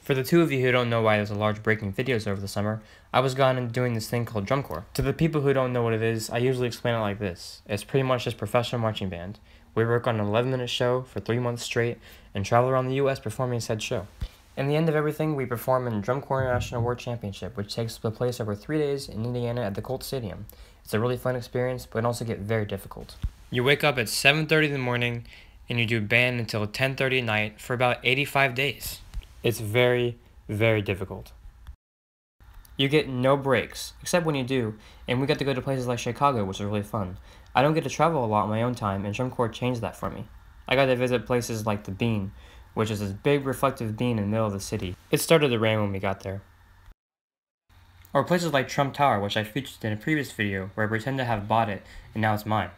For the two of you who don't know why there's a large break in videos over the summer, I was gone and doing this thing called drum corps. To the people who don't know what it is, I usually explain it like this. It's pretty much just professional marching band. We work on an 11-minute show for 3 months straight and travel around the US performing said show. In the end of everything, we perform in Drum Corps International World Championship, which takes place over 3 days in Indiana at the Colt Stadium. It's a really fun experience, but it also get very difficult. You wake up at 7:30 in the morning and you do band until 10:30 at night for about 85 days. It's very, very difficult. You get no breaks, except when you do, and we get to go to places like Chicago, which is really fun. I don't get to travel a lot on my own time, and Drum Corps changed that for me. I got to visit places like the Bean, which is this big reflective bean in the middle of the city. It started to rain when we got there. Or places like Trump Tower, which I featured in a previous video, where I pretend to have bought it, and now it's mine.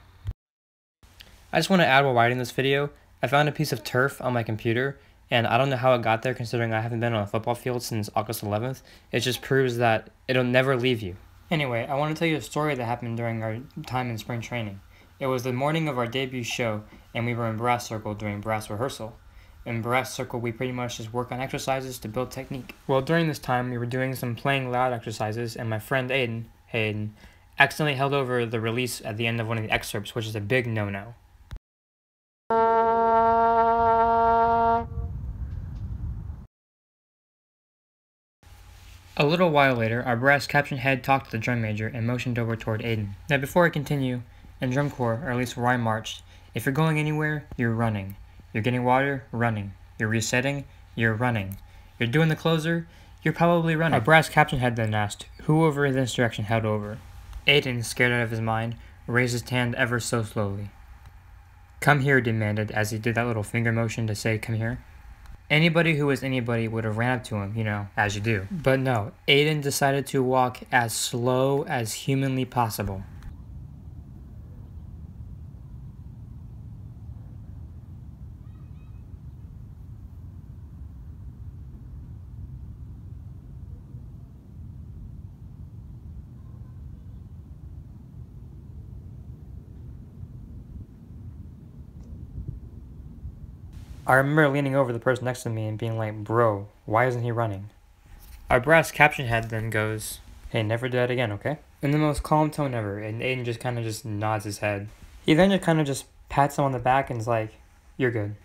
I just want to add while writing this video, I found a piece of turf on my computer, and I don't know how it got there considering I haven't been on a football field since August 11th. It just proves that it'll never leave you. Anyway, I want to tell you a story that happened during our time in spring training. It was the morning of our debut show, and we were in brass circle during brass rehearsal. In brass circle, we pretty much just work on exercises to build technique. Well, during this time, we were doing some playing loud exercises, and my friend Aiden, accidentally held over the release at the end of one of the excerpts, which is a big no-no. A little while later, our brass caption head talked to the drum major and motioned over toward Aiden. Now before I continue, in drum corps, or at least where I marched, if you're going anywhere, you're running. You're getting water, running. You're resetting, you're running. You're doing the closer, you're probably running. Our brass caption head then asked, who over in this direction held over? Aiden, scared out of his mind, raised his hand ever so slowly. Come here, demanded, as he did that little finger motion to say come here. Anybody who was anybody would have ran up to him, you know, as you do. But no, Aiden decided to walk as slow as humanly possible. I remember leaning over the person next to me and being like, bro, why isn't he running? Our brass caption head then goes, hey, never do that again, okay? In the most calm tone ever, and Aiden just kind of just nods his head. He then just kind of just pats him on the back and is like, you're good.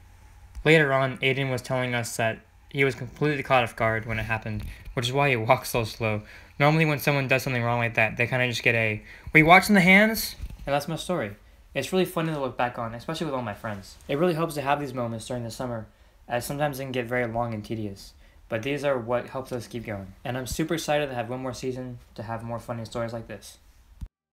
Later on, Aiden was telling us that he was completely caught off guard when it happened, which is why he walks so slow. Normally when someone does something wrong like that, they kind of just get a, were you watching the hands? And that's my story. It's really funny to look back on, especially with all my friends. It really helps to have these moments during the summer, as sometimes they can get very long and tedious. But these are what helps us keep going. And I'm super excited to have one more season to have more funny stories like this.